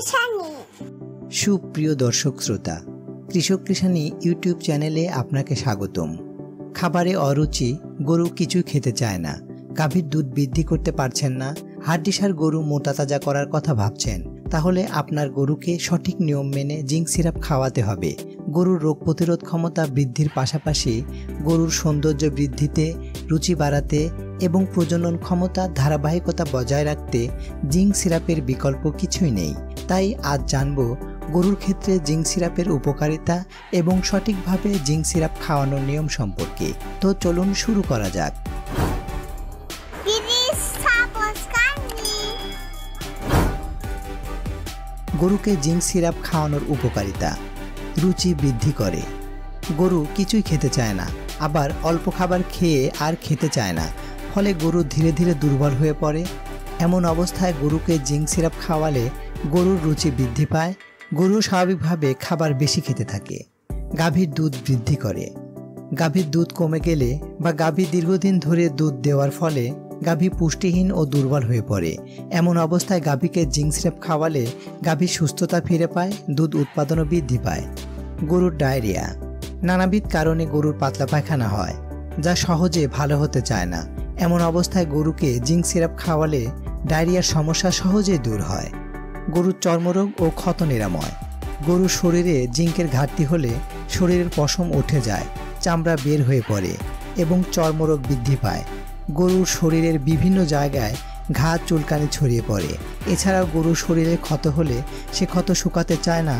কৃষানি। সুপ্রিয় দর্শক শ্রোতা, কৃষক কৃষানি ইউটিউব চ্যানেলে আপনাকে স্বাগতম। খাবারে অরুচি, গরু কিছুই খেতে চায় না, গাভীর দুধ বৃদ্ধি করতে পারছেন না, হাড্ডিসার গরু মোটা তাজা করার কথা ভাবছেন, তাহলে আপনার গরুকে সঠিক নিয়ম মেনে জিঙ্ক সিরাপ খাওয়াতে হবে। গরুর রোগ প্রতিরোধ ক্ষমতা বৃদ্ধির পাশাপাশি গরুর সৌন্দর্য বৃদ্ধিতে, রুচি বাড়াতে এবং প্রজনন ক্ষমতার ধারাবাহিকতা বজায় রাখতে জিঙ্ক সিরাপের বিকল্প কিছুই নেই। তাই আজ জানব গরুর ক্ষেত্রে জিঙ্ক সিরাপের উপকারিতা এবং সঠিকভাবে জিঙ্ক সিরাপ খাওয়ানোর নিয়ম সম্পর্কে। তো চলুন শুরু করা যাক। গরুকে জিঙ্ক সিরাপ খাওয়ানোর উপকারিতা। রুচি বৃদ্ধি করে। গরু কিছুই খেতে চায় না, আবার অল্প খাবার খেয়ে আর খেতে চায় না, ফলে গরু ধীরে ধীরে দুর্বল হয়ে পড়ে। এমন অবস্থায় গরুকে জিঙ্ক সিরাপ খাওয়ালে গরুর রুচি বৃদ্ধি পায়, গরু স্বাভাবিকভাবে খাবার বেশি খেতে থাকে। গাভীর দুধ বৃদ্ধি করে। গাভীর দুধ কমে গেলে বা গাভী দীর্ঘদিন ধরে দুধ দেওয়ার ফলে গাভী পুষ্টিহীন ও দুর্বল হয়ে পড়ে। এমন অবস্থায় গাভীকে জিঙ্ক সিরাপ খাওয়ালে গাভীর সুস্থতা ফিরে পায়, দুধ উৎপাদনও বৃদ্ধি পায়। গরুর ডায়রিয়া। নানাবিধ কারণে গরুর পাতলা পায়খানা হয়, যা সহজে ভালো হতে চায় না। এমন অবস্থায় গরুকে জিঙ্ক সিরাপ খাওয়ালে ডায়রিয়ার সমস্যা সহজেই দূর হয়। গরুর চর্মরোগ ও ক্ষত নিরাময়। গরুর শরীরে জিঙ্কের ঘাটতি হলে শরীরের পশম উঠে যায়, চামড়া বের হয়ে পড়ে এবং চর্মরোগ বৃদ্ধি পায়। গরুর শরীরের বিভিন্ন জায়গায় ঘা চুলকানি ছড়িয়ে পড়ে। এছাড়াও গরুর শরীরে ক্ষত হলে সে ক্ষত শুকাতে চায় না।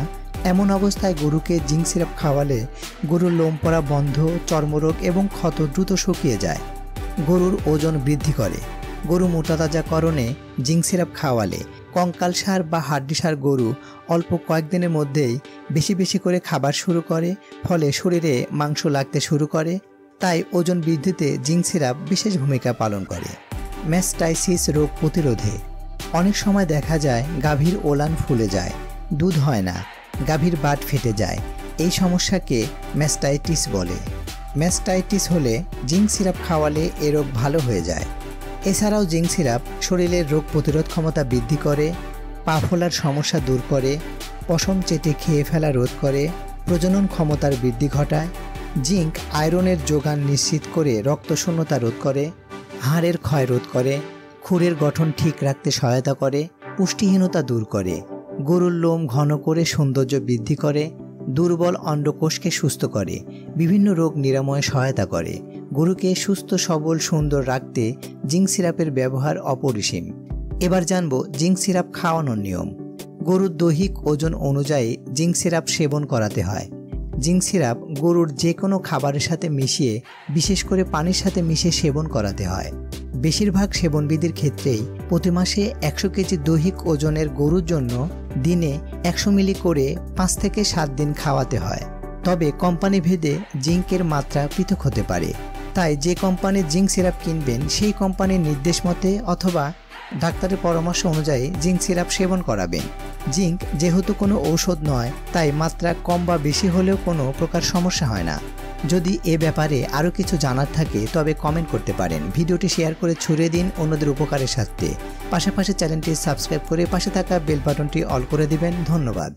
এমন অবস্থায় গরুকে জিঙ্ক সিরাপ খাওয়ালে গরুর লোম পড়া বন্ধ, চর্মরোগ এবং ক্ষত দ্রুত শুকিয়ে যায়। গরুর ওজন বৃদ্ধি করে। গরু মোটাতাজাকরণে জিঙ্ক সিরাপ খাওয়ালে কঙ্কালসার বা হাড্ডিসার গরু অল্প কয়েকদিনের মধ্যেই বেশি বেশি করে খাবার শুরু করে, ফলে শরীরে মাংস লাগতে শুরু করে। তাই ওজন বৃদ্ধিতে জিঙ্ক সিরাপ বিশেষ ভূমিকা পালন করে। ম্যাস্টাইসিস রোগ প্রতিরোধে। অনেক সময় দেখা যায় গাভীর ওলান ফুলে যায়, দুধ হয় না, গাভীর বাট ফেটে যায়। এই সমস্যাকে ম্যাস্টাইটিস বলে। ম্যাস্টাইটিস হলে জিঙ্ক সিরাপ খাওয়ালে এ রোগ ভালো হয়ে যায়। এছাড়াও জিঙ্ক সিরাপ শরীরের রোগ প্রতিরোধ ক্ষমতা বৃদ্ধি করে, পা ফোলার সমস্যা দূর করে, পশম চেটে খেয়ে ফেলা রোধ করে, প্রজনন ক্ষমতার বৃদ্ধি ঘটায়। জিঙ্ক আয়রনের যোগান নিশ্চিত করে রক্তশূন্যতা রোধ করে, হাড়ের ক্ষয় রোধ করে, খুরের গঠন ঠিক রাখতে সহায়তা করে, পুষ্টিহীনতা দূর করে, গরুর লোম ঘন করে সৌন্দর্য বৃদ্ধি করে, দুর্বল অন্ডকোষকে সুস্থ করে, বিভিন্ন রোগ নিরাময়ে সহায়তা করে। গরুকে সুস্থ সবল সুন্দর রাখতে জিঙ্ক সিরাপের ব্যবহার অপরিসীম। এবার জানব জিঙ্ক সিরাপ খাওয়ানোর নিয়ম। গরুর দৈহিক ওজন অনুযায়ী জিঙ্ক সিরাপ সেবন করাতে হয়। জিঙ্ক সিরাপ গরুর যে কোনো খাবারের সাথে মিশিয়ে, বিশেষ করে পানির সাথে মিশিয়ে সেবন করাতে হয়। বেশিরভাগ সেবনবিধির ক্ষেত্রেই প্রতি মাসে 100 কেজি দৈহিক ওজনের গরুর জন্য দিনে 100 মিলি করে 5 থেকে 7 দিন খাওয়াতে হয়। তবে কোম্পানি ভেদে জিঙ্কের মাত্রা পৃথক হতে পারে। তাই যে কোম্পানির জিঙ্ক সিরাপ কিনবেন সেই কোম্পানির নির্দেশ মতে অথবা ডাক্তারের পরামর্শ অনুযায়ী জিঙ্ক সিরাপ সেবন করাবেন। জিঙ্ক যেহেতু কোনো ঔষধ নয়, তাই মাত্রা কম বা বেশি হলেও কোনো প্রকার সমস্যা হয় না। যদি এ ব্যাপারে আরও কিছু জানার থাকে তবে কমেন্ট করতে পারেন। ভিডিওটি শেয়ার করে ছড়িয়ে দিন অন্যদের উপকারের সাথে। পাশাপাশি চ্যানেলটি সাবস্ক্রাইব করে পাশে থাকা বেল বাটনটি অল করে দিবেন। ধন্যবাদ।